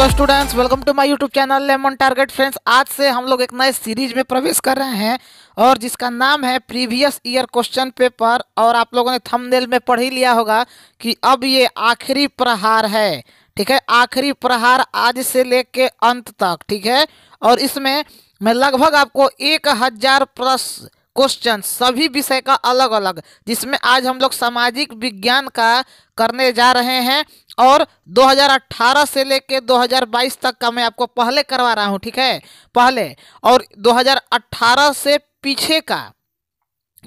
Hello students, welcome to my YouTube channel Lemon Target. Friends, आज से हम लोग एक नए सीरीज में प्रवेश कर रहे हैं और जिसका नाम है प्रीवियस ईयर क्वेश्चन पेपर। और आप लोगों ने थंबनेल में पढ़ ही लिया होगा कि अब ये आखिरी प्रहार है। ठीक है, आखिरी प्रहार आज से लेके अंत तक। ठीक है, और इसमें मैं लगभग आपको 1000 प्लस क्वेश्चन सभी विषय का अलग अलग, जिसमें आज हम लोग सामाजिक विज्ञान का करने जा रहे हैं और 2018 से लेके 2022 तक का मैं आपको पहले करवा रहा हूं। ठीक है, पहले और 2018 से पीछे का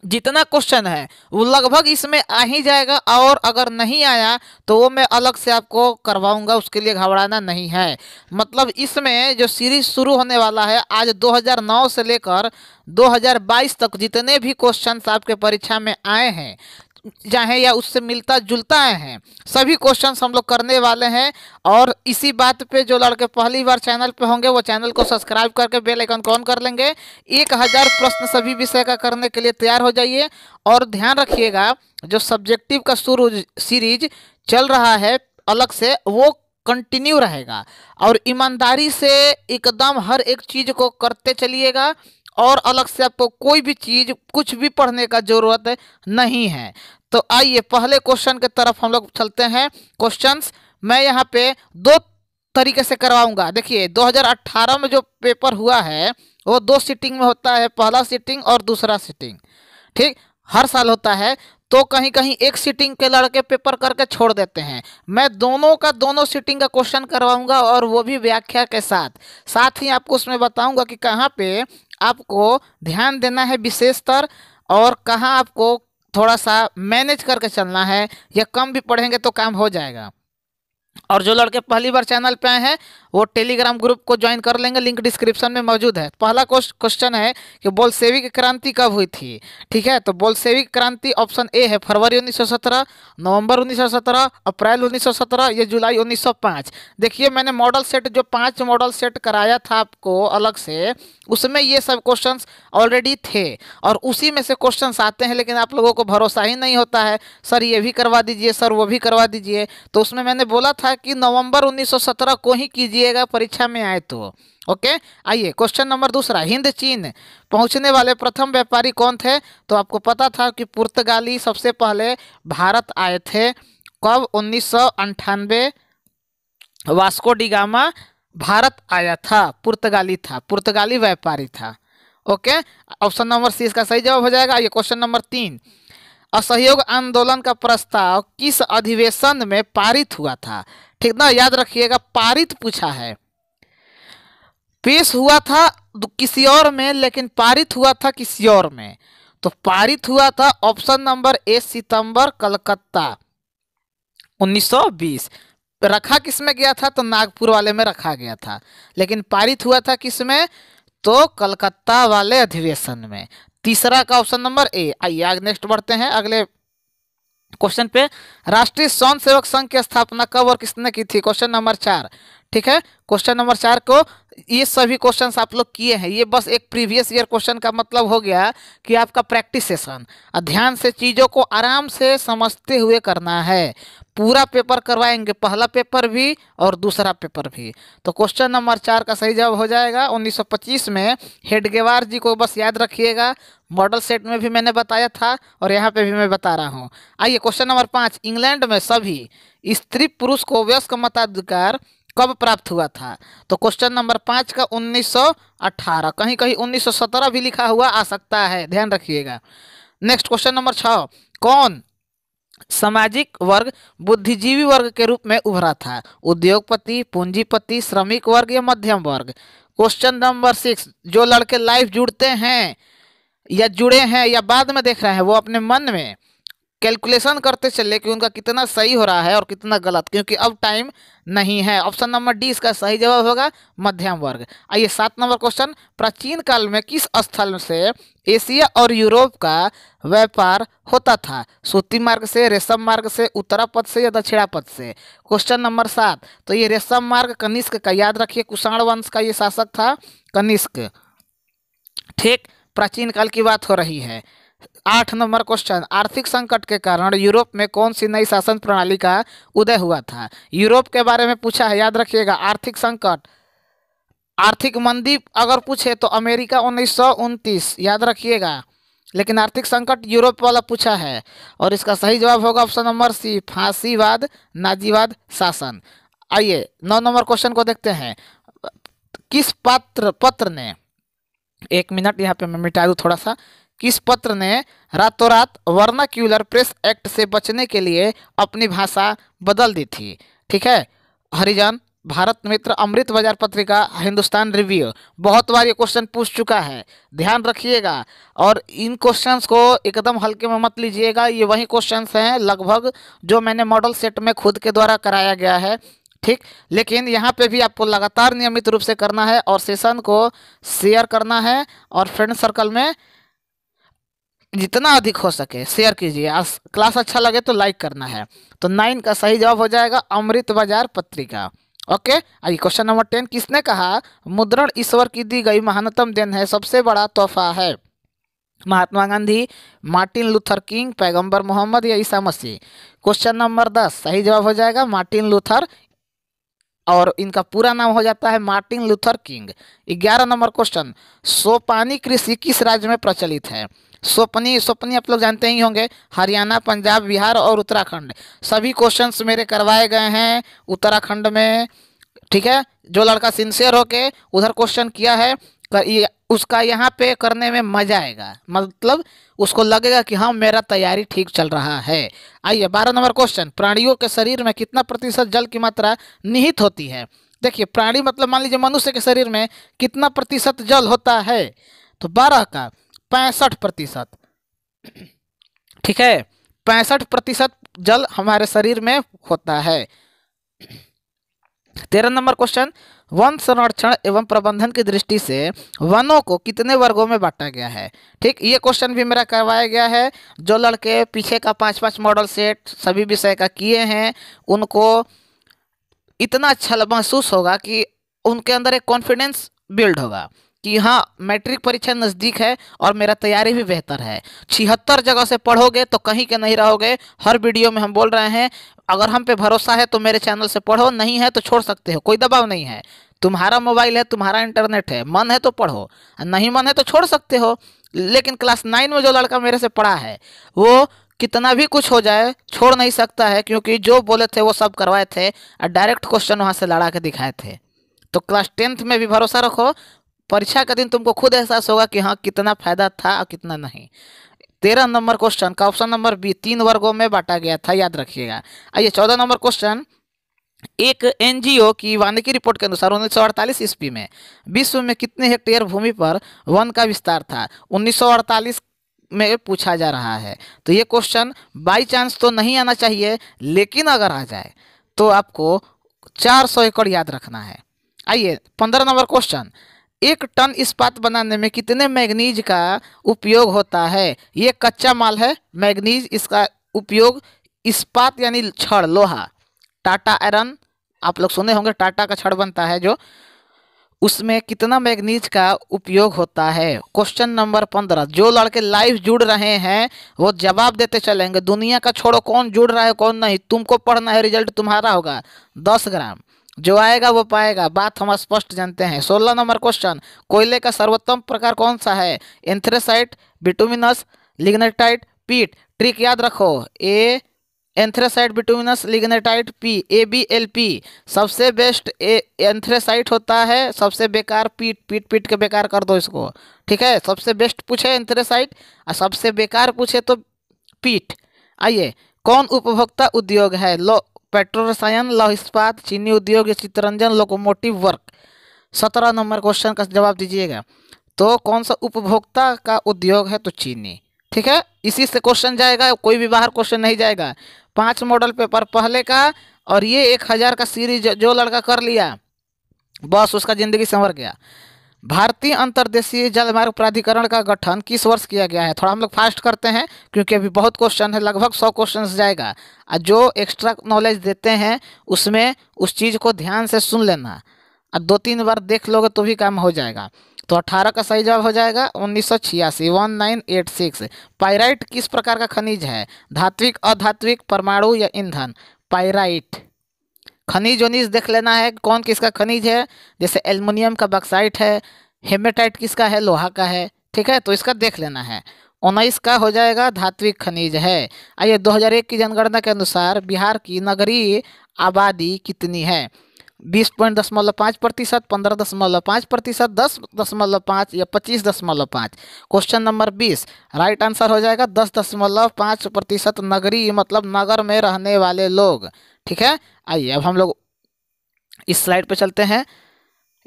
जितना क्वेश्चन है वो लगभग इसमें आ ही जाएगा, और अगर नहीं आया तो वो मैं अलग से आपको करवाऊंगा, उसके लिए घबराना नहीं है। मतलब इसमें जो सीरीज शुरू होने वाला है, आज 2009 से लेकर 2022 तक जितने भी क्वेश्चंस आपके परीक्षा में आए हैं, चाहे या उससे मिलता जुलता आए हैं, सभी क्वेश्चंस हम लोग करने वाले हैं। और इसी बात पे जो लड़के पहली बार चैनल पे होंगे वो चैनल को सब्सक्राइब करके बेल आइकन को ऑन कर लेंगे। 1000 प्रश्न सभी विषय का करने के लिए तैयार हो जाइए। और ध्यान रखिएगा, जो सब्जेक्टिव का शुरू सीरीज चल रहा है अलग से, वो कंटिन्यू रहेगा और ईमानदारी से एकदम हर एक चीज़ को करते चलिएगा। और अलग से आपको कोई भी चीज़ कुछ भी पढ़ने का ज़रूरत नहीं है। तो आइए पहले क्वेश्चन की तरफ हम लोग चलते हैं। क्वेश्चंस मैं यहाँ पे दो तरीके से करवाऊंगा। देखिए, 2018 में जो पेपर हुआ है वो 2 सीटिंग में होता है, पहला सीटिंग और दूसरा सीटिंग। ठीक, हर साल होता है। तो कहीं कहीं एक सीटिंग के लड़के पेपर करके छोड़ देते हैं। मैं दोनों सीटिंग का क्वेश्चन करवाऊंगा, और वो भी व्याख्या के साथ। साथ ही आपको उसमें बताऊंगा कि कहाँ पे आपको ध्यान देना है विशेषतर, और कहाँ आपको थोड़ा सा मैनेज करके चलना है, या कम भी पढ़ेंगे तो काम हो जाएगा। और जो लड़के पहली बार चैनल पे आए हैं वो टेलीग्राम ग्रुप को ज्वाइन कर लेंगे, लिंक डिस्क्रिप्शन में मौजूद है। पहला क्वेश्चन है कि बोल्शेविक क्रांति कब हुई थी। ठीक है, तो बोल्शेविक क्रांति ऑप्शन ए है फरवरी 1917, नवंबर 1917, अप्रैल 1917 या जुलाई 1905। देखिए, मैंने मॉडल सेट जो 5 मॉडल सेट कराया था आपको अलग से, उसमें ये सब क्वेश्चंस ऑलरेडी थे और उसी में से क्वेश्चंस आते हैं। लेकिन आप लोगों को भरोसा ही नहीं होता है, सर ये भी करवा दीजिए, सर वो भी करवा दीजिए। तो उसमें मैंने बोला था कि नवंबर 1917 को ही कीजिएगा परीक्षा में आए तो। ओके, आइए क्वेश्चन नंबर दूसरा। हिंद चीन पहुंचने वाले प्रथम व्यापारी कौन थे। तो आपको पता था कि पुर्तगाली सबसे पहले भारत आए थे। कब? 1998। वास्को डी गामा भारत आया था, पुर्तगाली व्यापारी था। ओके, ऑप्शन नंबर सी इसका सही जवाब हो जाएगा। ये क्वेश्चन नंबर 3। असहयोग आंदोलन का प्रस्ताव किस अधिवेशन में पारित हुआ था। ठीक ना, याद रखिएगा, पारित पूछा है। पेश हुआ था किसी और में, लेकिन पारित हुआ था किसी और में। तो पारित हुआ था ऑप्शन नंबर ए, सितंबर, कलकत्ता 1920। रखा किस में गया था? तो नागपुर वाले में रखा गया था, लेकिन पारित हुआ था किस में? तो कलकत्ता वाले अधिवेशन में। तीसरा का ऑप्शन नंबर ए। आइए आगे नेक्स्ट बढ़ते हैं अगले क्वेश्चन पे। राष्ट्रीय स्वयं सेवक संघ की स्थापना कब और किसने की थी? Question number 4। ठीक है, क्वेश्चन नंबर 4 को ये सभी क्वेश्चंस आप लोग किए हैं। ये बस एक प्रीवियस ईयर क्वेश्चन का मतलब हो गया कि आपका प्रैक्टिस सेशन। ध्यान से चीज़ों को आराम से समझते हुए करना है। पूरा पेपर करवाएंगे, पहला पेपर भी और दूसरा पेपर भी। तो क्वेश्चन नंबर 4 का सही जवाब हो जाएगा 1925 में। हेडगेवार जी को बस याद रखिएगा, मॉडल सेट में भी मैंने बताया था और यहाँ पे भी मैं बता रहा हूँ। आइए क्वेश्चन नंबर 5। इंग्लैंड में सभी स्त्री पुरुष को वयस्क मताधिकार कब प्राप्त हुआ था। तो क्वेश्चन नंबर 5 का 1918, कहीं कहीं 1917 भी लिखा हुआ आ सकता है, ध्यान रखिएगा। Next question number 6। कौन सामाजिक वर्ग बुद्धिजीवी वर्ग के रूप में उभरा था? उद्योगपति, पूंजीपति, श्रमिक वर्ग या मध्यम वर्ग। Question number 6। जो लड़के लाइव जुड़ते हैं या जुड़े हैं या बाद में देख रहे हैं, वो अपने मन में कैलकुलेशन करते चले कि उनका कितना सही हो रहा है और कितना गलत, क्योंकि अब टाइम नहीं है। ऑप्शन नंबर डी इसका सही जवाब होगा, मध्यम वर्ग। आइए 7 नंबर क्वेश्चन। प्राचीन काल में किस स्थल से एशिया और यूरोप का व्यापार होता था? सूती मार्ग से, रेशम मार्ग से, उत्तरापथ से या दक्षिणापथ से। Question number 7। तो ये रेशम मार्ग कनिष्क का, याद रखिए, कुषाण वंश का ये शासक था कनिष्क। ठीक, प्राचीन काल की बात हो रही है। 8 नंबर क्वेश्चन, आर्थिक संकट के कारण यूरोप में कौन सी नई शासन प्रणाली का उदय हुआ था? यूरोप के बारे में पूछा है, याद रखिएगा। आर्थिक संकट, आर्थिक मंदी अगर पूछे तो अमेरिका 1929, याद रखिएगा। लेकिन आर्थिक संकट यूरोप वाला पूछा है, और इसका सही जवाब होगा ऑप्शन नंबर सी, फांसीवाद नाजीवाद शासन। आइए 9 नंबर क्वेश्चन को देखते हैं। किस पत्र ने, 1 मिनट यहाँ पे मैं मिटा दूँ थोड़ा सा। किस पत्र ने रातों रात वर्नाक्यूलर प्रेस एक्ट से बचने के लिए अपनी भाषा बदल दी थी? ठीक है, हरिजन, भारत मित्र, अमृत बाजार पत्रिका, हिंदुस्तान रिव्यू। बहुत बार ये क्वेश्चन पूछ चुका है, ध्यान रखिएगा। और इन क्वेश्चंस को एकदम हल्के में मत लीजिएगा, ये वही क्वेश्चंस हैं लगभग जो मैंने मॉडल सेट में खुद के द्वारा कराया गया है। ठीक, लेकिन यहाँ पे भी आपको लगातार नियमित रूप से करना है और सेशन को शेयर करना है और फ्रेंड सर्कल में जितना अधिक हो सके शेयर कीजिए। क्लास अच्छा लगे तो लाइक करना है। तो 9 का सही जवाब हो जाएगा अमृत बाजार पत्रिका। ओके, आइए क्वेश्चन नंबर 10, किसने कहा मुद्रण ईश्वर की दी गई महानतम देन है, सबसे बड़ा तोहफा है? Mahatma Gandhi, Martin Luther king, पैगंबर मोहम्मद या ईसा मसीह? क्वेश्चन नंबर 10 सही जवाब हो जाएगा मार्टिन लूथर, और इनका पूरा नाम हो जाता है Martin Luther king. 11 number question, सोपानी कृषि किस राज्य में प्रचलित है? सोपनी आप लोग जानते ही होंगे, हरियाणा, पंजाब, बिहार और उत्तराखंड। सभी क्वेश्चंस मेरे करवाए गए हैं उत्तराखंड में। ठीक है, जो लड़का सिंसियर होके उधर क्वेश्चन किया है उसका यहाँ पे करने में मजा आएगा, मतलब उसको लगेगा कि हाँ मेरा तैयारी ठीक चल रहा है। आइए 12 नंबर क्वेश्चन, प्राणियों के शरीर में कितना प्रतिशत जल की मात्रा निहित होती है? देखिए, प्राणी मतलब मान लीजिए मनुष्य के शरीर में कितना प्रतिशत जल होता है? तो 12 का 65%। ठीक है, 65% जल हमारे शरीर में होता है। 13 नंबर क्वेश्चन, वन संरक्षण एवं प्रबंधन की दृष्टि से वनों को कितने वर्गों में बांटा गया है? ठीक, ये क्वेश्चन भी मेरा करवाया गया है। जो लड़के पीछे का 5-5 मॉडल सेट सभी विषय का किए हैं उनको इतना अच्छा महसूस होगा कि उनके अंदर एक कॉन्फिडेंस बिल्ड होगा कि हाँ मैट्रिक परीक्षा नज़दीक है और मेरा तैयारी भी बेहतर है। 76 जगह से पढ़ोगे तो कहीं के नहीं रहोगे। हर वीडियो में हम बोल रहे हैं, अगर हम पे भरोसा है तो मेरे चैनल से पढ़ो, नहीं है तो छोड़ सकते हो, कोई दबाव नहीं है। तुम्हारा मोबाइल है, तुम्हारा इंटरनेट है, मन है तो पढ़ो, नहीं मन है तो छोड़ सकते हो। लेकिन क्लास 9 में जो लड़का मेरे से पढ़ा है वो कितना भी कुछ हो जाए छोड़ नहीं सकता है, क्योंकि जो बोले थे वो सब करवाए थे और डायरेक्ट क्वेश्चन वहाँ से लड़ा के दिखाए थे। तो क्लास 10th में भी भरोसा रखो, परीक्षा का दिन तुमको खुद एहसास होगा कि हाँ कितना फायदा था और कितना नहीं। 13 नंबर क्वेश्चन का ऑप्शन नंबर बी 3 वर्गों में बांटा गया था, याद रखिएगा। आइए 14 नंबर क्वेश्चन, एक एनजीओ की वानिकी रिपोर्ट के अनुसार 1948 ईस्वी में विश्व में कितने हेक्टेयर भूमि पर वन का विस्तार था? 1948 में पूछा जा रहा है। तो ये क्वेश्चन बाई चांस तो नहीं आना चाहिए, लेकिन अगर आ जाए तो आपको 400 एकड़ याद रखना है। आइए 15 नंबर क्वेश्चन, 1 टन इस्पात बनाने में कितने मैग्नीज का उपयोग होता है? ये कच्चा माल है मैग्नीज, इसका उपयोग इस्पात यानी छड़, लोहा, टाटा आयरन आप लोग सुने होंगे, टाटा का छड़ बनता है जो, उसमें कितना मैग्नीज का उपयोग होता है? क्वेश्चन नंबर 15, जो लड़के लाइव जुड़ रहे हैं वो जवाब देते चलेंगे। दुनिया का छोड़ो कौन जुड़ रहा है कौन नहीं, तुमको पढ़ना है, रिजल्ट तुम्हारा होगा। 10 ग्राम जो आएगा वो पाएगा, बात हम स्पष्ट जानते हैं। 16 नंबर क्वेश्चन, कोयले का सर्वोत्तम प्रकार कौन सा है? एंथ्रेसाइट, बिटुमिनस, लिग्नाइटाइट, पीट। ट्रिक याद रखो, ए एंथ्रेसाइट, बिटुमिनस, लिग्नाइटाइट, पी, ABLP। सबसे बेस्ट एंथ्रेसाइट होता है, सबसे बेकार पीट। पीट के बेकार कर दो इसको, ठीक है। सबसे बेस्ट पूछे एंथ्रेसाइट और सबसे बेकार पूछे तो पीट। आइए, कौन उपभोक्ता उद्योग है? पेट्रो रसायन, लौह इस्पात, चीनी उद्योग या Chitraranjan, locomotive work. 17 number question का जवाब दीजिएगा। तो कौन सा उपभोक्ता का उद्योग है? तो चीनी, ठीक है। इसी से क्वेश्चन जाएगा, कोई भी बाहर क्वेश्चन नहीं जाएगा। 5 मॉडल पेपर पहले का और ये 1000 का सीरीज जो लड़का कर लिया बस उसका जिंदगी संवर गया। भारतीय अंतर्देशीय जलमार्ग प्राधिकरण का गठन किस वर्ष किया गया है? थोड़ा हम लोग फास्ट करते हैं क्योंकि अभी बहुत क्वेश्चन है, लगभग 100 क्वेश्चन जाएगा। और जो एक्स्ट्रा नॉलेज देते हैं उसमें उस चीज़ को ध्यान से सुन लेना और 2-3 बार देख लोगे तो भी काम हो जाएगा। तो 18 का सही जवाब हो जाएगा 1986, 1986। पाइराइट किस प्रकार का खनिज है? धात्विक, अधात्विक, परमाणु या ईंधन? पाइराइट खनिज वनिज देख लेना है कौन किसका खनिज है। जैसे एल्युमिनियम का बक्साइट है, हेमेटाइट किसका है? लोहा का है। ठीक है, तो इसका देख लेना है। 19 का हो जाएगा धात्विक खनिज है। आइए 2001 की जनगणना के अनुसार बिहार की नगरीय आबादी कितनी है? 20.5%, 15.5%, 10.5% या 25.5। क्वेश्चन नंबर 20 राइट आंसर हो जाएगा 10.5% नगरीय मतलब नगर में रहने वाले लोग। ठीक है, आइए अब हम लोग इस स्लाइड पे चलते हैं।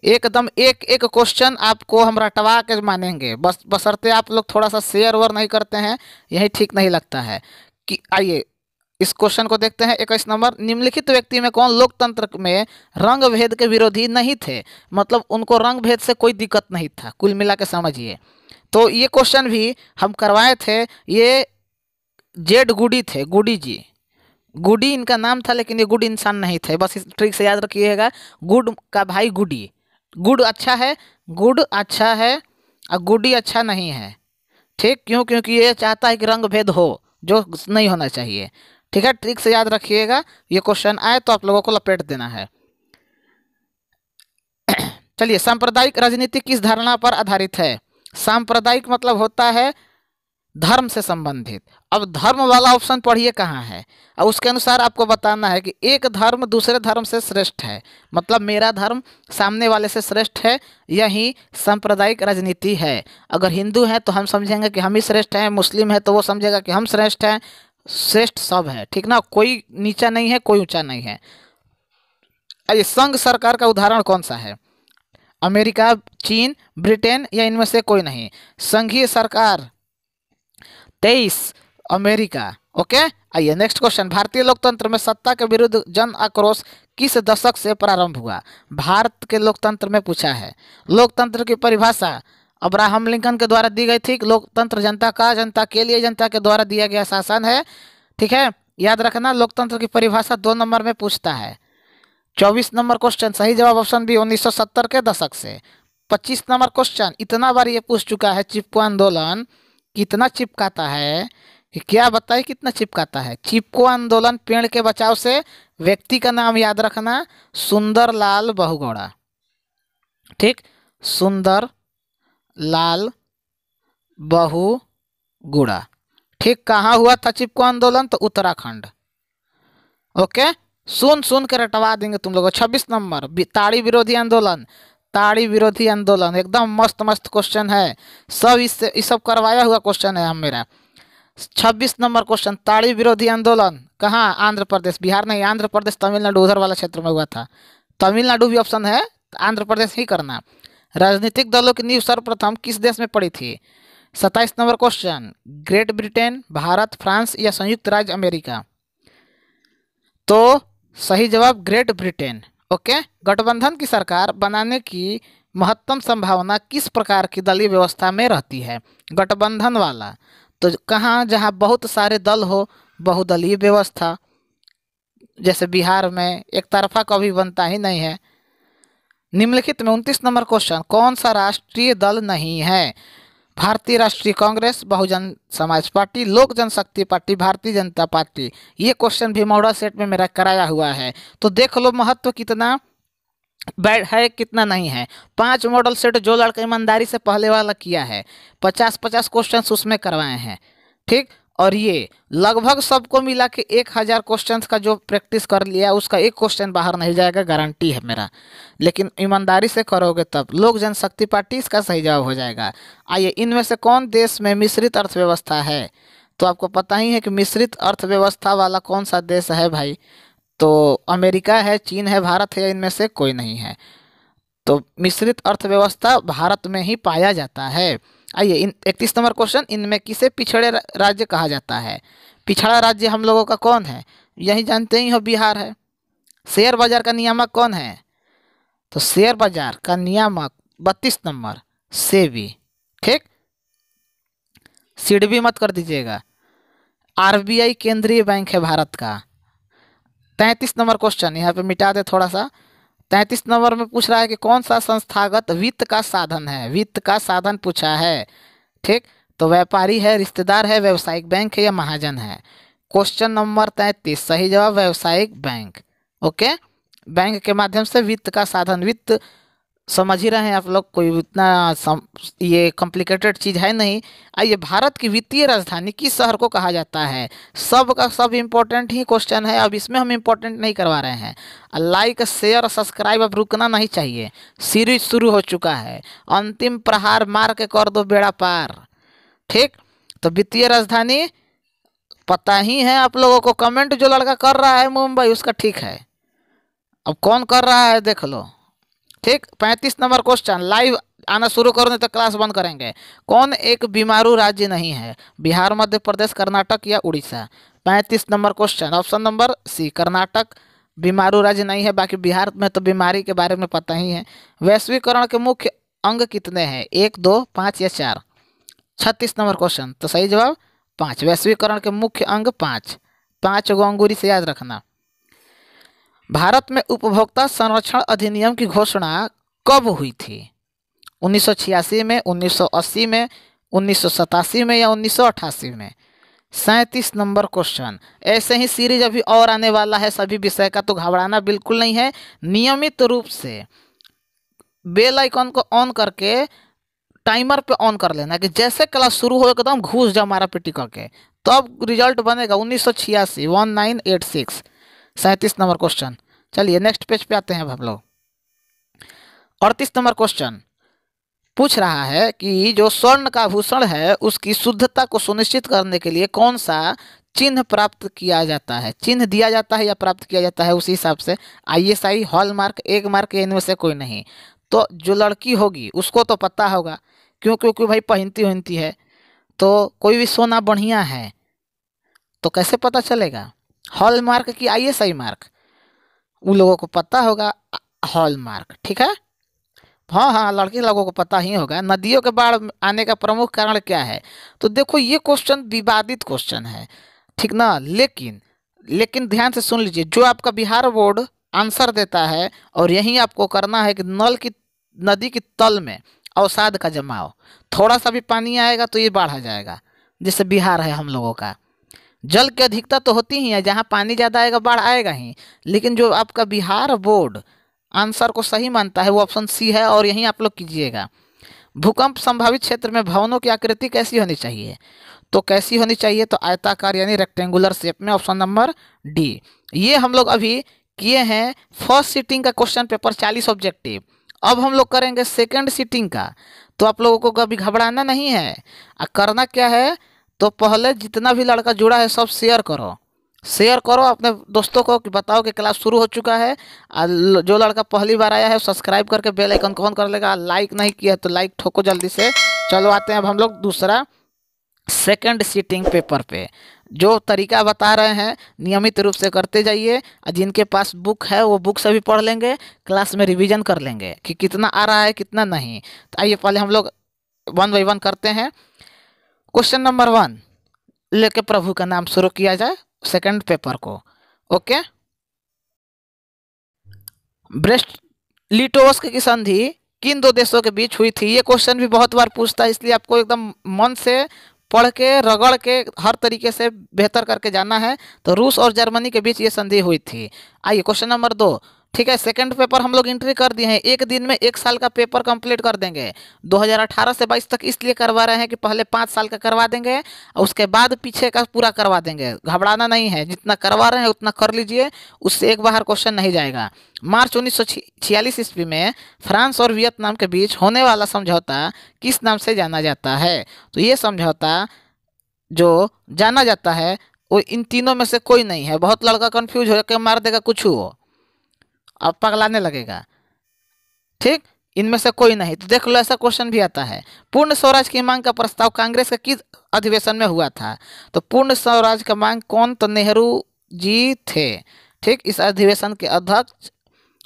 एकदम एक एक क्वेश्चन आपको हम रटवा के मानेंगे, बस बशर्ते आप लोग थोड़ा सा शेयर ओवर नहीं करते हैं, यही ठीक नहीं लगता है। कि आइए इस क्वेश्चन को देखते हैं। 21 नंबर, निम्नलिखित व्यक्ति में कौन लोकतंत्र में रंग भेद के विरोधी नहीं थे? मतलब उनको रंग भेद से कोई दिक्कत नहीं था, कुल मिला के समझिए। तो ये क्वेश्चन भी हम करवाए थे। ये जेड गुडी थे, गुडी जी, गुडी इनका नाम था, लेकिन ये गुड इंसान नहीं थे, बस इस ट्रिक से याद रखिएगा। गुड का भाई गुडी, गुड अच्छा है, गुड अच्छा है और गुडी अच्छा नहीं है। ठीक, क्यों? क्योंकि ये चाहता है कि रंग भेद हो, जो नहीं होना चाहिए। ठीक है, ट्रिक से याद रखिएगा, ये क्वेश्चन आए तो आप लोगों को लपेट देना है। चलिए, सांप्रदायिक राजनीति किस धारणा पर आधारित है? सांप्रदायिक मतलब होता है धर्म से संबंधित। अब धर्म वाला ऑप्शन पढ़िए कहाँ है, और उसके अनुसार आपको बताना है कि एक धर्म दूसरे धर्म से श्रेष्ठ है, मतलब मेरा धर्म सामने वाले से श्रेष्ठ है, यही सांप्रदायिक राजनीति है। अगर हिंदू हैं तो हम समझेंगे कि हम ही श्रेष्ठ हैं, मुस्लिम है तो वो समझेगा कि हम श्रेष्ठ हैं। श्रेष्ठ सब है, ठीक ना, कोई नीचा नहीं है, कोई ऊंचा नहीं है। ये संघ सरकार का उदाहरण कौन सा है? अमेरिका, चीन, ब्रिटेन या इनमें से कोई नहीं? संघीय सरकार 23 अमेरिका। ओके, आइए नेक्स्ट क्वेश्चन। भारतीय लोकतंत्र में सत्ता के विरुद्ध जन आक्रोश किस दशक से प्रारंभ हुआ? भारत के लोकतंत्र में पूछा है। लोकतंत्र की परिभाषा अब्राहम लिंकन के द्वारा दी गई थी। लोकतंत्र जनता का, जनता के लिए, जनता के द्वारा दिया गया शासन है। ठीक है, याद रखना, लोकतंत्र की परिभाषा 2 नंबर में पूछता है। 24 नंबर क्वेश्चन सही जवाब ऑप्शन बी 1970 के दशक से। 25 नंबर क्वेश्चन इतना बार ये पूछ चुका है, चिपको आंदोलन कितना चिपकाता है? कि क्या बताइए कितना चिपकाता है? चिपको आंदोलन पेड़ के बचाव से। व्यक्ति का नाम याद रखना, सुंदर लाल बहुगुणा। ठीक, सुंदर लाल बहुगुणा। ठीक, कहाँ हुआ था चिपको आंदोलन? तो उत्तराखंड। ओके, सुन सुन के रटवा देंगे तुम लोगों। 26 नंबर ताड़ी विरोधी आंदोलन। ताड़ी विरोधी आंदोलन एकदम मस्त मस्त क्वेश्चन है, सब इससे इस सब करवाया हुआ क्वेश्चन है हम मेरा। 26 नंबर क्वेश्चन, ताड़ी विरोधी आंदोलन कहाँ? आंध्र प्रदेश, बिहार नहीं, आंध्र प्रदेश, तमिलनाडु, उधर वाला क्षेत्र में हुआ था। तमिलनाडु भी ऑप्शन है, आंध्र प्रदेश ही करना। राजनीतिक दलों की नींव सर्वप्रथम किस देश में पड़ी थी? 27 number question, great Britain, Bharat, France या संयुक्त राज्य अमेरिका? तो सही जवाब ग्रेट ब्रिटेन। ओके, गठबंधन की सरकार बनाने की महत्तम संभावना किस प्रकार की दलीय व्यवस्था में रहती है? गठबंधन वाला तो कहाँ? जहाँ बहुत सारे दल हो, बहुदलीय व्यवस्था। जैसे बिहार में एक तरफा कभी बनता ही नहीं है। निम्नलिखित में 29 नंबर क्वेश्चन कौन सा राष्ट्रीय दल नहीं है? भारतीय राष्ट्रीय कांग्रेस, बहुजन समाज पार्टी, लोक जनशक्ति पार्टी, भारतीय जनता पार्टी। ये क्वेश्चन भी मॉडल सेट में मेरा कराया हुआ है, तो देख लो महत्व कितना है कितना नहीं है। 5 मॉडल सेट जो लड़का ईमानदारी से पहले वाला किया है, 50-50 क्वेश्चन उसमें करवाए हैं। ठीक, और ये लगभग सबको मिला के 1000 क्वेश्चन का जो प्रैक्टिस कर लिया उसका एक क्वेश्चन बाहर नहीं जाएगा, गारंटी है मेरा। लेकिन ईमानदारी से करोगे तब। लोक जनशक्ति पार्टी इसका सही जवाब हो जाएगा। आइए, इनमें से कौन देश में मिश्रित अर्थव्यवस्था है? तो आपको पता ही है कि मिश्रित अर्थव्यवस्था वाला कौन सा देश है भाई? तो अमेरिका है, चीन है, भारत है, इनमें से कोई नहीं है। तो मिश्रित अर्थव्यवस्था भारत में ही पाया जाता है। आइए 31 नंबर क्वेश्चन, इनमें किसे पिछड़े राज्य कहा जाता है? पिछड़ा राज्य हम लोगों का कौन है? यही जानते ही हो, बिहार है। शेयर बाजार का नियामक कौन है? तो शेयर बाजार का नियामक 32 नंबर सेबी। ठीक, सिडबी मत कर दीजिएगा। आरबीआई केंद्रीय बैंक है भारत का। 33 नंबर क्वेश्चन यहाँ पे मिटा दे थोड़ा सा। 33 नंबर में पूछ रहा है कि कौन सा संस्थागत वित्त का साधन है, वित्त का साधन पूछा है। ठीक, तो व्यापारी है, रिश्तेदार है, व्यावसायिक बैंक है या महाजन है। क्वेश्चन नंबर 33 सही जवाब व्यावसायिक बैंक। ओके, बैंक के माध्यम से वित्त का साधन, वित्त समझ ही रहे हैं आप लोग, कोई इतना ये कॉम्प्लिकेटेड चीज़ है नहीं। आइए, भारत की वित्तीय राजधानी किस शहर को कहा जाता है? सब का सब इम्पोर्टेंट ही क्वेश्चन है, अब इसमें हम इम्पोर्टेंट नहीं करवा रहे हैं। लाइक शेयर और सब्सक्राइब अब रुकना नहीं चाहिए, सीरीज शुरू हो चुका है। अंतिम प्रहार मार के कर दो बेड़ा पार। ठीक, तो वित्तीय राजधानी पता ही है आप लोगों को। कमेंट जो लड़का कर रहा है मुंबई, उसका ठीक है, अब कौन कर रहा है देख लो। ठीक, 35 नंबर क्वेश्चन, लाइव आना शुरू करो नहीं तो क्लास बंद करेंगे। कौन एक बीमारू राज्य नहीं है? बिहार, मध्य प्रदेश, कर्नाटक या Orissa. 35 number question, option number C Karnataka BIMARU राज्य नहीं है, बाकी बिहार में तो बीमारी के बारे में पता ही है। वैश्वीकरण के मुख्य अंग कितने हैं? 1, 2, 5 या 4। 36 नंबर क्वेश्चन, तो सही जवाब 5। वैश्वीकरण के मुख्य अंग 5, 5 गो अंगूरी से याद रखना। भारत में उपभोक्ता संरक्षण अधिनियम की घोषणा कब हुई थी? 1986 में, 1980 में, 1987 में या 1988 में। 37 नंबर क्वेश्चन, ऐसे ही सीरीज अभी और आने वाला है सभी विषय का, तो घबराना बिल्कुल नहीं है। नियमित रूप से बेल आइकन को ऑन करके टाइमर पे ऑन कर लेना कि जैसे क्लास शुरू हो एकदम घुस जाओ मारा पिटी करके, तब रिजल्ट बनेगा। 1986 1986। 37 नंबर क्वेश्चन। चलिए नेक्स्ट पेज पे आते हैं अब हम लोग। 38 नंबर क्वेश्चन पूछ रहा है कि जो स्वर्ण का आभूषण है उसकी शुद्धता को सुनिश्चित करने के लिए कौन सा चिन्ह प्राप्त किया जाता है? चिन्ह दिया जाता है या प्राप्त किया जाता है, उसी हिसाब से ISI, हॉलमार्क, एक मार्क, इनमें से कोई नहीं। तो जो लड़की होगी उसको तो पता होगा, क्यों? क्योंकि भाई पहनती है, तो कोई भी सोना बढ़िया है तो कैसे पता चलेगा? हॉलमार्क की ISI मार्क, उन लोगों को पता होगा हॉलमार्क। ठीक है, हाँ हाँ, लड़की लोगों को पता ही होगा। नदियों के बाढ़ आने का प्रमुख कारण क्या है? तो देखो ये क्वेश्चन विवादित क्वेश्चन है, ठीक ना, लेकिन ध्यान से सुन लीजिए। जो आपका बिहार बोर्ड आंसर देता है और यही आपको करना है कि नदी की तल में अवसाद का जमाव, थोड़ा सा भी पानी आएगा तो ये बाढ़ आ जाएगा। जैसे बिहार है हम लोगों का, जल की अधिकता तो होती ही है, जहाँ पानी ज़्यादा आएगा बाढ़ आएगा ही। लेकिन जो आपका बिहार बोर्ड आंसर को सही मानता है वो ऑप्शन सी है, और यही आप लोग कीजिएगा। भूकंप संभावित क्षेत्र में भवनों की आकृति कैसी होनी चाहिए? तो कैसी होनी चाहिए? तो आयताकार यानी रेक्टेंगुलर शेप में, ऑप्शन नंबर डी। ये हम लोग अभी किए हैं फर्स्ट सीटिंग का क्वेश्चन पेपर 40 ऑब्जेक्टिव। अब हम लोग करेंगे सेकंड सीटिंग का, तो आप लोगों को कभी घबराना नहीं है। करना क्या है, तो पहले जितना भी लड़का जुड़ा है सब शेयर करो अपने दोस्तों को, कि बताओ कि क्लास शुरू हो चुका है। जो लड़का पहली बार आया है सब्सक्राइब करके बेल आइकन को ऑन कर लेगा। लाइक नहीं किया है तो लाइक ठोको जल्दी से। चलो आते हैं अब हम लोग दूसरा सेकंड सीटिंग पेपर पे। जो तरीका बता रहे हैं नियमित रूप से करते जाइए, और जिनके पास बुक है वो बुक से भी पढ़ लेंगे, क्लास में रिवीजन कर लेंगे कि कितना आ रहा है कितना नहीं। तो आइए पहले हम लोग 1 बाय 1 करते हैं। क्वेश्चन नंबर 1 लेके प्रभु का नाम शुरू किया जाए सेकंड पेपर को। ओके, ब्रेस्ट लिटोवस्क की संधि किन 2 देशों के बीच हुई थी? ये क्वेश्चन भी बहुत बार पूछता है, इसलिए आपको एकदम मन से पढ़ के रगड़ के हर तरीके से बेहतर करके जाना है। तो रूस और जर्मनी के बीच ये संधि हुई थी। आइए क्वेश्चन नंबर 2। ठीक है, सेकंड पेपर हम लोग एंट्री कर दिए हैं। एक दिन में 1 साल का पेपर कंप्लीट कर देंगे। 2018 से 22 तक इसलिए करवा रहे हैं कि पहले 5 साल का करवा देंगे और उसके बाद पीछे का पूरा करवा देंगे। घबराना नहीं है, जितना करवा रहे हैं उतना कर लीजिए, उससे एक बाहर क्वेश्चन नहीं जाएगा। मार्च 1946 ईस्वी में फ्रांस और वियतनाम के बीच होने वाला समझौता किस नाम से जाना जाता है? तो ये समझौता जो जाना जाता है वो इन तीनों में से कोई नहीं है। बहुत लड़का कंफ्यूज हो के मार देगा कुछ हो, अब पगलाने लगेगा। ठीक, इनमें से कोई नहीं। तो देख लो ऐसा क्वेश्चन भी आता है। पूर्ण स्वराज की मांग का प्रस्ताव कांग्रेस के किस अधिवेशन में हुआ था? तो पूर्ण स्वराज का मांग कौन? तो नेहरू जी थे। ठीक, इस अधिवेशन के अध्यक्ष।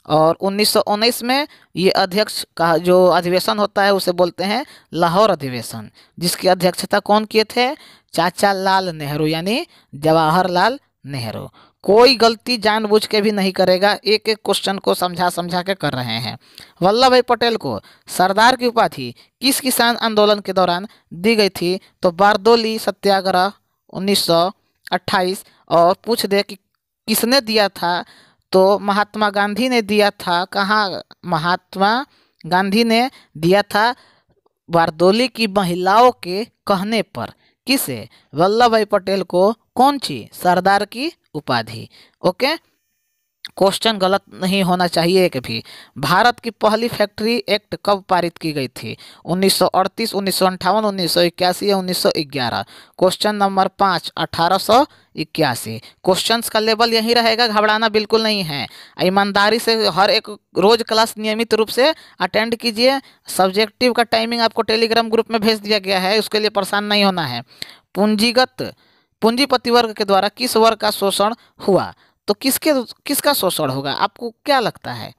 और 1919 में ये अध्यक्ष का जो अधिवेशन होता है उसे बोलते हैं लाहौर अधिवेशन, जिसकी अध्यक्षता कौन किए थे? चाचा लाल नेहरू यानी जवाहरलाल नेहरू। कोई गलती जानबूझ के भी नहीं करेगा, एक एक क्वेश्चन को समझा समझा के कर रहे हैं। वल्लभ भाई पटेल को सरदार की उपाधि किस किसान आंदोलन के दौरान दी गई थी? तो बारदोली सत्याग्रह 1928। और पूछ दे कि किसने दिया था? तो महात्मा गांधी ने दिया था। कहाँ महात्मा गांधी ने दिया था? बारदोली की महिलाओं के कहने पर। किसे? वल्लभ भाई पटेल को कौन सी? सरदार की उपाधि। ओके, क्वेश्चन गलत नहीं होना चाहिए एक भी। भारत की पहली फैक्ट्री एक्ट कब पारित की गई थी? 1938, 1958, 1981 या 1911? Question number 5, 1881। क्वेश्चंस का लेवल यही रहेगा, घबराना बिल्कुल नहीं है। ईमानदारी से हर एक रोज क्लास नियमित रूप से अटेंड कीजिए। सब्जेक्टिव का टाइमिंग आपको टेलीग्राम ग्रुप में भेज दिया गया है, उसके लिए परेशान नहीं होना है। पूंजीपति वर्ग के द्वारा किस वर्ग का शोषण हुआ? तो किसका शोषण होगा? आपको क्या लगता है?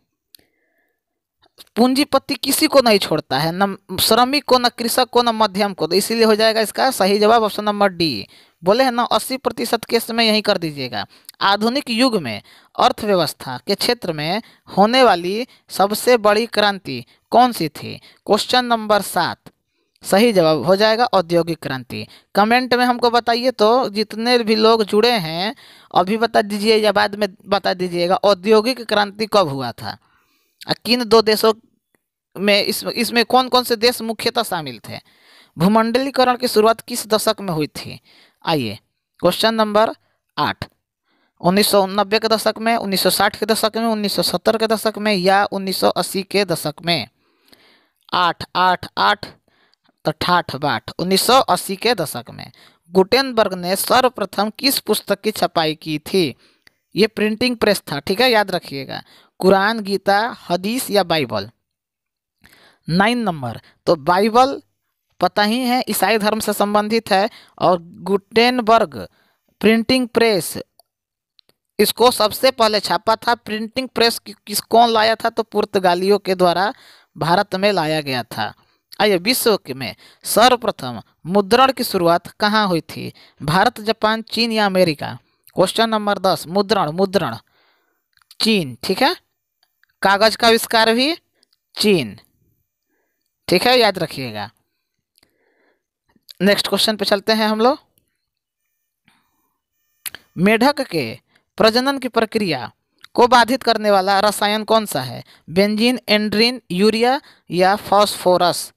पूंजीपति किसी को नहीं छोड़ता है, न श्रमिक को, न कृषक को, न मध्यम को। तो इसीलिए हो जाएगा इसका सही जवाब ऑप्शन नंबर डी। बोले हैं ना 80% केस में यही कर दीजिएगा। आधुनिक युग में अर्थव्यवस्था के क्षेत्र में होने वाली सबसे बड़ी क्रांति कौन सी थी? क्वेश्चन नंबर 7 सही जवाब हो जाएगा औद्योगिक क्रांति। कमेंट में हमको बताइए तो, जितने भी लोग जुड़े हैं अभी बता दीजिए या बाद में बता दीजिएगा, औद्योगिक क्रांति कब हुआ था? किन दो देशों में? इसमें कौन कौन से देश मुख्यतः शामिल थे? भूमंडलीकरण की शुरुआत किस दशक में हुई थी? आइए, क्वेश्चन नंबर 8 1990 के दशक में, 1960 के दशक में, 1970 के दशक में या 1980 के दशक में? 8 8 8 तो ठाठ बाट 1980 के दशक में। गुटेनबर्ग ने सर्वप्रथम किस पुस्तक की छपाई की थी? ये प्रिंटिंग प्रेस था, ठीक है, याद रखिएगा। कुरान, गीता, हदीस या बाइबल? 9 नंबर तो बाइबल पता ही है, ईसाई धर्म से संबंधित है। और गुटेनबर्ग प्रिंटिंग प्रेस, इसको सबसे पहले छापा था। प्रिंटिंग प्रेस कौन लाया था? तो पुर्तगालियों के द्वारा भारत में लाया गया था। आइए, विश्व में सर्वप्रथम मुद्रण की शुरुआत कहाँ हुई थी? भारत, जापान, चीन या अमेरिका? क्वेश्चन नंबर 10 मुद्रण चीन, ठीक है। कागज का आविष्कार भी चीन, ठीक है, याद रखिएगा। नेक्स्ट क्वेश्चन पे चलते हैं हम लोग। मेढक के प्रजनन की प्रक्रिया को बाधित करने वाला रसायन कौन सा है? बेंजीन, एंड्रीन, यूरिया या फास्फोरस?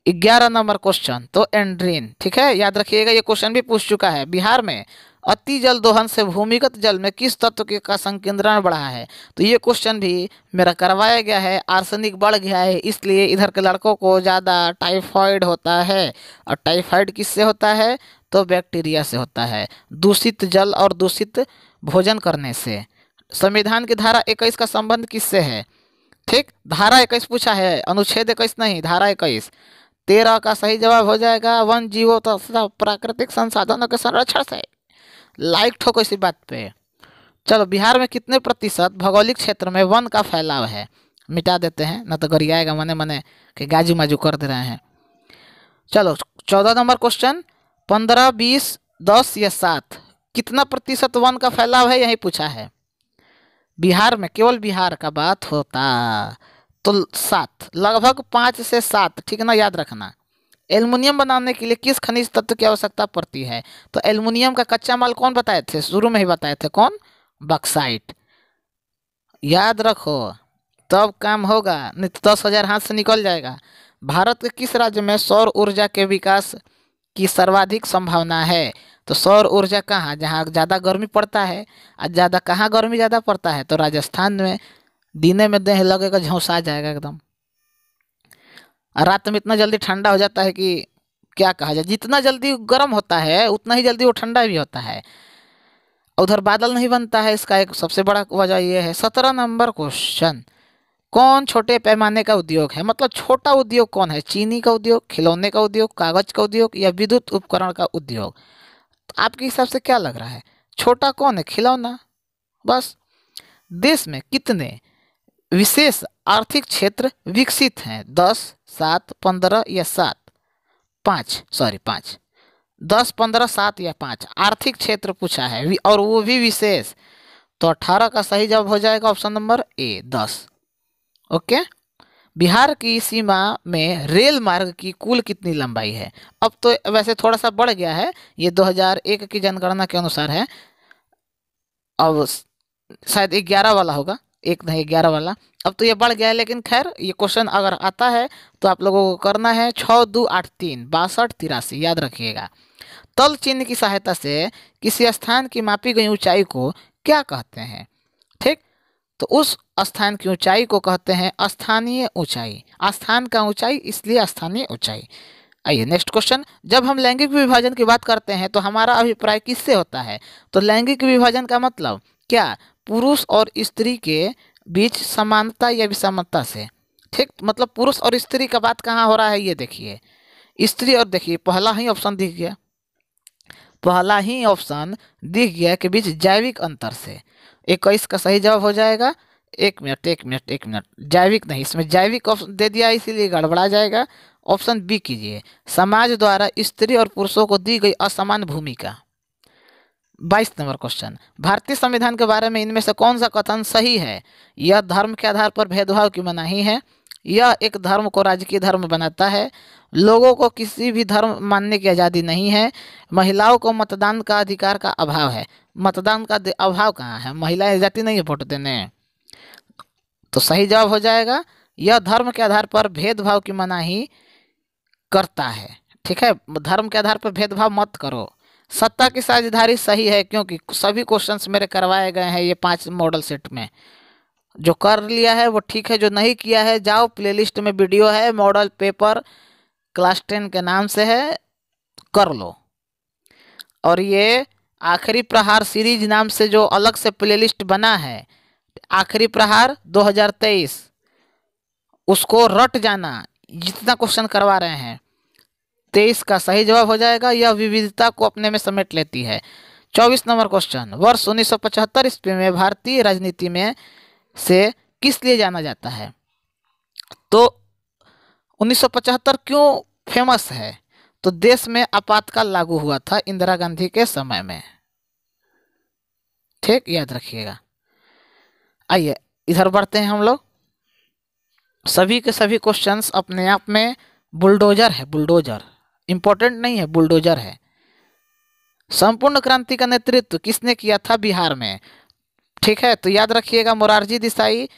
11 नंबर क्वेश्चन तो एंड्रीन, ठीक है, याद रखिएगा। ये क्वेश्चन भी पूछ चुका है। बिहार में अति जल दोहन से भूमिगत जल में किस तत्व का संकेंद्रण बढ़ा है? तो ये क्वेश्चन भी मेरा करवाया गया है। आर्सेनिक बढ़ गया है, इसलिए इधर के लड़कों को ज़्यादा टाइफाइड होता है। और टाइफाइड किससे होता है? तो बैक्टीरिया से होता है, दूषित जल और दूषित भोजन करने से। संविधान की धारा 21 का संबंध किससे है? ठीक, धारा 21 पूछा है, अनुच्छेद 21 नहीं, धारा 21। 13 का सही जवाब हो जाएगा वन जीवों तथा प्राकृतिक संसाधनों के संरक्षण से। लाइक ठोको इसी बात पे। चलो, बिहार में कितने प्रतिशत भौगोलिक क्षेत्र में वन का फैलाव है? मिटा देते हैं, ना तो गरियाएगा मने मने कि गाजू माजू कर दे रहे हैं। चलो, 14 नंबर क्वेश्चन 15, 20, 10 या 7 कितना प्रतिशत वन का फैलाव है? यही पूछा है। बिहार में, केवल बिहार का बात होता तो 7, लगभग 5 से 7, ठीक है ना, याद रखना। एल्युमिनियम बनाने के लिए किस खनिज तत्व की आवश्यकता पड़ती है? तो एल्युमिनियम का कच्चा माल कौन बताए थे? शुरू में ही बताए थे, कौन? बक्साइट। याद रखो, तब काम होगा, नहीं तो 10,000 हाथ से निकल जाएगा। भारत के किस राज्य में सौर ऊर्जा के विकास की सर्वाधिक संभावना है? तो सौर ऊर्जा कहाँ, जहाँ ज़्यादा गर्मी पड़ता है। और ज़्यादा कहाँ गर्मी ज़्यादा पड़ता है? तो राजस्थान में। दिने में देह लगेगा, झोंसा जाएगा एकदम। रात में इतना जल्दी ठंडा हो जाता है कि क्या कहा जाए। जितना जल्दी गर्म होता है उतना ही जल्दी वो ठंडा भी होता है। उधर बादल नहीं बनता है, इसका एक सबसे बड़ा वजह ये है। 17 नंबर क्वेश्चन, कौन छोटे पैमाने का उद्योग है? मतलब छोटा उद्योग कौन है? चीनी का उद्योग, खिलौने का उद्योग, कागज का उद्योग या विद्युत उपकरण का उद्योग? तो आपके हिसाब से क्या लग रहा है? छोटा कौन है? खिलौना, बस। देश में कितने विशेष आर्थिक क्षेत्र विकसित हैं? 10, 7, 15 या 7? 5, सॉरी 5। 10, 15, 7 या 5 आर्थिक क्षेत्र पूछा है और वो भी विशेष। तो 18 का सही जवाब हो जाएगा option number A 10। Okay. Bihar की सीमा में रेल मार्ग की कुल कितनी लंबाई है? अब तो वैसे थोड़ा सा बढ़ गया है, ये 2001 की जनगणना के अनुसार है। अब शायद 11 वाला होगा, एक नहीं 11 वाला। अब तो ये बढ़ गया है, लेकिन खैर ये क्वेश्चन अगर आता है तो आप लोगों को करना है 6, 2, 8, 3, 62, 83 याद रखिएगा। तल चिन्ह की सहायता से किसी स्थान की मापी गई ऊंचाई को क्या कहते हैं? ठीक, तो उस स्थान की ऊंचाई को कहते हैं स्थानीय ऊंचाई। स्थान का ऊंचाई इसलिए स्थानीय ऊंचाई। आइए नेक्स्ट क्वेश्चन। जब हम लैंगिक विभाजन की बात करते हैं तो हमारा अभिप्राय किससे होता है? तो लैंगिक विभाजन का मतलब क्या पुरुष और स्त्री के बीच समानता या विषमता से? ठीक, मतलब पुरुष और स्त्री का बात कहाँ हो रहा है ये देखिए। स्त्री और देखिए पहला ही ऑप्शन दिख गया, पहला ही ऑप्शन दिख गया के बीच जैविक अंतर से। 21 का सही जवाब हो जाएगा। एक मिनट एक मिनट एक मिनट, जैविक नहीं, इसमें जैविक ऑप्शन दे दिया इसीलिए गड़बड़ा जाएगा। ऑप्शन बी कीजिए, समाज द्वारा स्त्री और पुरुषों को दी गई असमान भूमिका। 22 नंबर क्वेश्चन, भारतीय संविधान के बारे में इनमें से कौन सा कथन सही है? यह धर्म के आधार पर भेदभाव की मनाही है, यह एक धर्म को राजकीय धर्म बनाता है, लोगों को किसी भी धर्म मानने की आज़ादी नहीं है, महिलाओं को मतदान का अधिकार का अभाव है। मतदान का अभाव कहाँ है? महिलाएं जाती नहीं है वोट देने। तो सही जवाब हो जाएगा, यह धर्म के आधार पर भेदभाव की मनाही करता है। ठीक है, धर्म के आधार पर भेदभाव मत करो। सत्ता की साझेदारी सही है, क्योंकि सभी क्वेश्चंस मेरे करवाए गए हैं ये 5 मॉडल सेट में। जो कर लिया है वो ठीक है, जो नहीं किया है जाओ प्लेलिस्ट में वीडियो है, मॉडल पेपर क्लास 10 के नाम से है, कर लो। और ये आखिरी प्रहार सीरीज नाम से जो अलग से प्लेलिस्ट बना है, आखिरी प्रहार 2023, उसको रट जाना जितना क्वेश्चन करवा रहे हैं। 23 का सही जवाब हो जाएगा, यह विविधता को अपने में समेट लेती है। 24 नंबर क्वेश्चन, वर्ष 1975 ईस्वी में भारतीय राजनीति में से किस लिए जाना जाता है? तो 1975 क्यों फेमस है? तो देश में आपातकाल लागू हुआ था इंदिरा गांधी के समय में। ठीक, याद रखिएगा। आइए इधर बढ़ते हैं हम लोग। सभी के सभी क्वेश्चंस अपने आप में बुलडोजर है, बुलडोजर इंपॉर्टेंट नहीं है, बुलडोजर है। संपूर्ण क्रांति का नेतृत्व किसने किया था बिहार में? ठीक है, तो याद रखिएगा मोरारजी देसाई,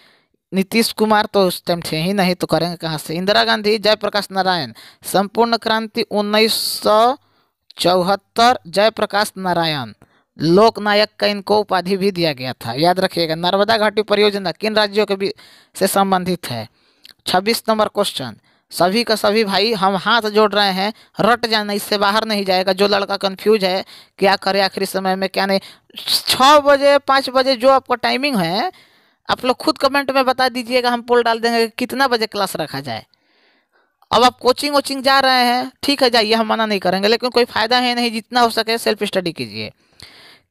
नीतीश कुमार तो उस टाइम थे ही नहीं, तो करेंगे कहाँ से? इंदिरा गांधी, जयप्रकाश नारायण। संपूर्ण क्रांति 1974, जयप्रकाश नारायण। लोकनायक का इनको उपाधि भी दिया गया था, याद रखिएगा। नर्मदा घाटी परियोजना किन राज्यों के भी से संबंधित है? 26 नंबर क्वेश्चन, सभी का सभी भाई हम हाथ जोड़ रहे हैं, रट जाना, इससे बाहर नहीं जाएगा। जो लड़का कंफ्यूज है क्या करे आखिरी समय में क्या नहीं, 6 बजे 5 बजे जो आपका टाइमिंग है आप लोग खुद कमेंट में बता दीजिएगा, हम पोल डाल देंगे कितना बजे क्लास रखा जाए। अब आप कोचिंग वोचिंग जा रहे हैं, ठीक है जाइए, हम मना नहीं करेंगे, लेकिन कोई फायदा है नहीं, जितना हो सके सेल्फ स्टडी कीजिए।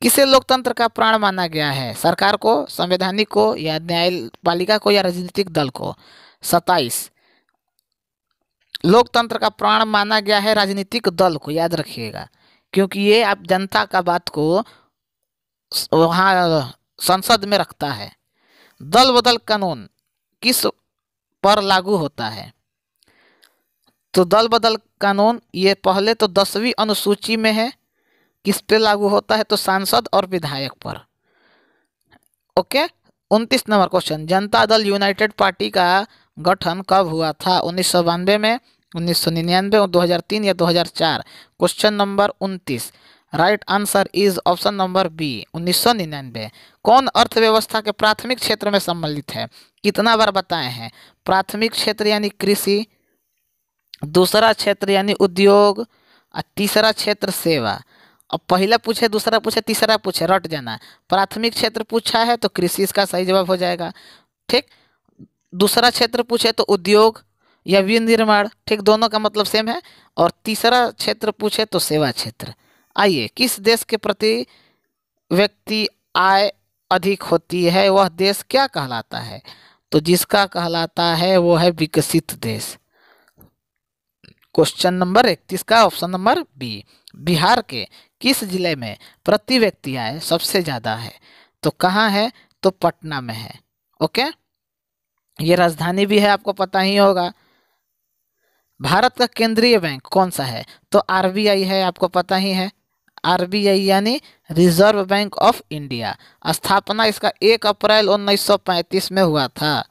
किसे लोकतंत्र का प्राण माना गया है? सरकार को, संवैधानिक को, या न्यायपालिका को, या राजनीतिक दल को? 27, लोकतंत्र का प्राण माना गया है राजनीतिक दल को, याद रखिएगा, क्योंकि ये आप जनता का बात को वहाँ संसद में रखता है। दल बदल कानून किस पर लागू होता है? तो दल बदल कानून ये पहले तो 10वीं अनुसूची में है, किस पे लागू होता है? तो सांसद और विधायक पर। Okay. 29 number question, Janata Dal United party का गठन कब हुआ था? 1992 में, 1999 और 2003 या 2004? Question number 29, right answer is option number B 1999। कौन अर्थव्यवस्था के प्राथमिक क्षेत्र में सम्मिलित है? कितना बार बताए हैं? प्राथमिक क्षेत्र यानी कृषि, दूसरा क्षेत्र यानी उद्योग, और तीसरा क्षेत्र सेवा। अब पहला पूछे, दूसरा पूछे, तीसरा पूछे, रट जाना। प्राथमिक क्षेत्र पूछा है तो कृषि इसका सही जवाब हो जाएगा। ठीक, दूसरा क्षेत्र पूछे तो उद्योग या विनिर्माण, ठीक, दोनों का मतलब सेम है। और तीसरा क्षेत्र पूछे तो सेवा क्षेत्र। आइए, किस देश के प्रति व्यक्ति आय अधिक होती है वह देश क्या कहलाता है? तो जिसका कहलाता है वो है विकसित देश। क्वेश्चन नंबर 31 का ऑप्शन नंबर बी। बिहार के किस जिले में प्रति व्यक्ति आय सबसे ज़्यादा है? तो कहाँ है? तो पटना में है। ओके, ये राजधानी भी है, आपको पता ही होगा। भारत का केंद्रीय बैंक कौन सा है? तो आरबीआई है, आपको पता ही है। आरबीआई यानी रिजर्व बैंक ऑफ इंडिया। स्थापना इसका 1 अप्रैल 1935 में हुआ था।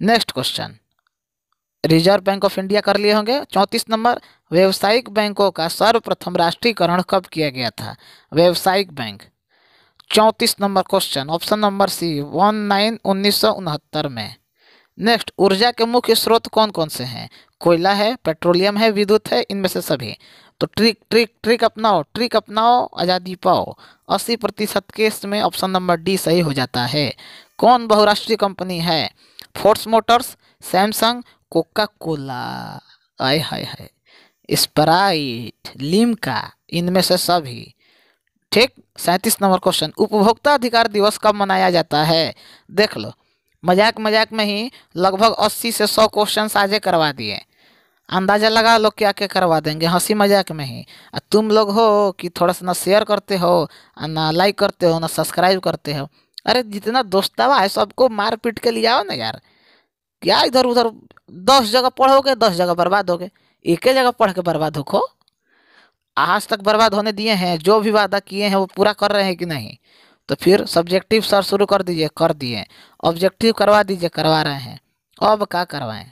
Next question, reserve bank of India कर लिए होंगे। 34 नंबर, व्यावसायिक बैंकों का सर्वप्रथम राष्ट्रीयकरण कब किया गया था? व्यावसायिक bank. 34 number question, option number C, 1969 में। नेक्स्ट, ऊर्जा के मुख्य स्रोत कौन कौन से हैं? कोयला है, पेट्रोलियम है, विद्युत है, इनमें से सभी। तो ट्रिक अपनाओ, ट्रिक अपनाओ, आज़ादी पाओ। 80% केस में ऑप्शन नंबर डी सही हो जाता है। कौन बहुराष्ट्रीय कंपनी है? Force Motors, Samsung, Coca Cola, आय हाय हाय, स्प्राइट, लिम्का, इनमें से सभी। ठीक। 37 नंबर क्वेश्चन, उपभोक्ता अधिकार दिवस कब मनाया जाता है? देख लो, मजाक मजाक में ही लगभग 80 से 100 क्वेश्चन आजे करवा दिए। अंदाजा लगा लो क्या क्या करवा देंगे, हंसी मजाक में ही। तुम लोग हो कि थोड़ा सा ना शेयर करते हो, ना लाइक करते हो, ना सब्सक्राइब करते हो। अरे जितना दोस्तावा है सबको मार पीट के ले आओ ना यार। क्या इधर उधर 10 जगह पढ़ोगे, 10 जगह बर्बाद होगे। एक ही जगह पढ़ के बर्बाद हो। आज तक बर्बाद होने दिए हैं, जो भी वादा किए हैं वो पूरा कर रहे हैं कि नहीं? तो फिर सब्जेक्टिव सर शुरू कर दीजिए, कर दिए। ऑब्जेक्टिव करवा दीजिए, करवा रहे हैं। अब क्या करवाएं?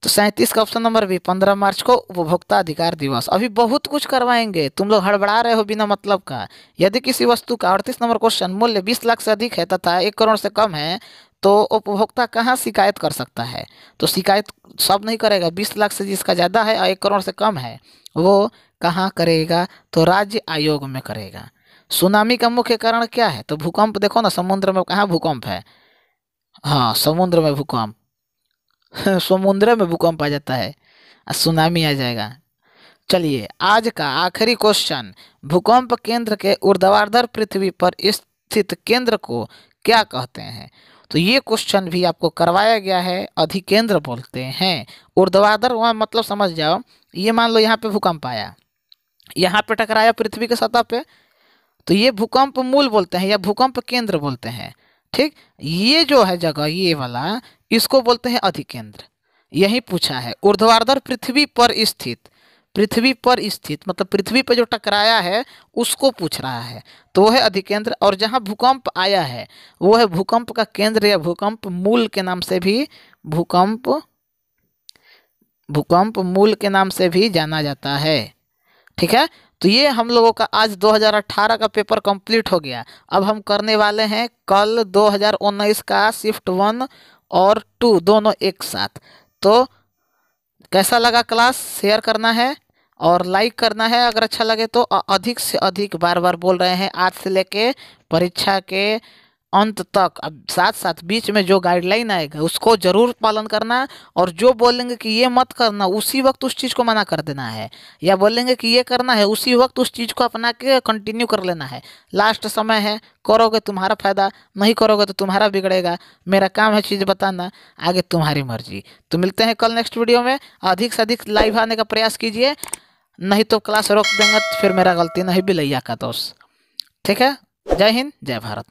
तो 37 का ऑप्शन नंबर बी, 15 मार्च को उपभोक्ता अधिकार दिवस। अभी बहुत कुछ करवाएंगे, तुम लोग हड़बड़ा रहे हो बिना मतलब का। यदि किसी वस्तु का 38 नंबर क्वेश्चन मूल्य 20 लाख से अधिक है तथा 1 करोड़ से कम है तो उपभोक्ता कहाँ शिकायत कर सकता है? तो शिकायत सब नहीं करेगा, 20 लाख से जिसका ज़्यादा है और 1 करोड़ से कम है वो कहाँ करेगा? तो राज्य आयोग में करेगा। सुनामी का मुख्य कारण क्या है? तो भूकंप। देखो ना, समुद्र में कहाँ भूकंप है? हाँ, समुद्र में भूकंप। समुद्र में भूकंप आ जाता है और सुनामी आ जाएगा। चलिए, आज का आखिरी क्वेश्चन, भूकंप केंद्र के ऊर्ध्वाधर पृथ्वी पर स्थित केंद्र को क्या कहते हैं? तो ये क्वेश्चन भी आपको करवाया गया है, अधिकेंद्र बोलते हैं। ऊर्ध्वाधर वहाँ मतलब समझ जाओ, ये मान लो यहाँ पे भूकंप आया, यहाँ पे टकराया पृथ्वी के सतह पे, तो ये भूकंप मूल बोलते हैं या भूकंप केंद्र बोलते हैं। ठीक, ये जो है जगह, ये वाला, इसको बोलते हैं अधिकेंद्र। यही पूछा है, ऊर्ध्वाधर पृथ्वी पर स्थित। पृथ्वी पर स्थित मतलब पृथ्वी पर जो टकराया है उसको पूछ रहा है, तो वो है अधिकेंद्र। और जहाँ भूकंप आया है वो है भूकंप का केंद्र या भूकंप मूल के नाम से भी, भूकंप मूल के नाम से भी जाना जाता है। ठीक है, तो ये हम लोगों का आज 2018 का पेपर कंप्लीट हो गया। अब हम करने वाले हैं कल 2019 का शिफ्ट 1 और 2 दोनों एक साथ। तो कैसा लगा क्लास? शेयर करना है और लाइक करना है अगर अच्छा लगे तो। अधिक से अधिक, बार बार बोल रहे हैं, आज से लेके परीक्षा के अंत तक। अब साथ साथ बीच में जो गाइडलाइन आएगा उसको जरूर पालन करना, और जो बोलेंगे कि ये मत करना उसी वक्त उस चीज़ को मना कर देना है, या बोलेंगे कि ये करना है उसी वक्त उस चीज़ को अपना के कंटिन्यू कर लेना है। लास्ट समय है, करोगे तुम्हारा फायदा, नहीं करोगे तो तुम्हारा बिगड़ेगा। मेरा काम है चीज़ बताना, आगे तुम्हारी मर्जी। तो मिलते हैं कल नेक्स्ट वीडियो में। अधिक से अधिक लाइव आने का प्रयास कीजिए, नहीं तो क्लास रोक देंगे तो फिर मेरा गलती नहीं, बिलैया का दोस्त। ठीक है, जय हिंद, जय भारत।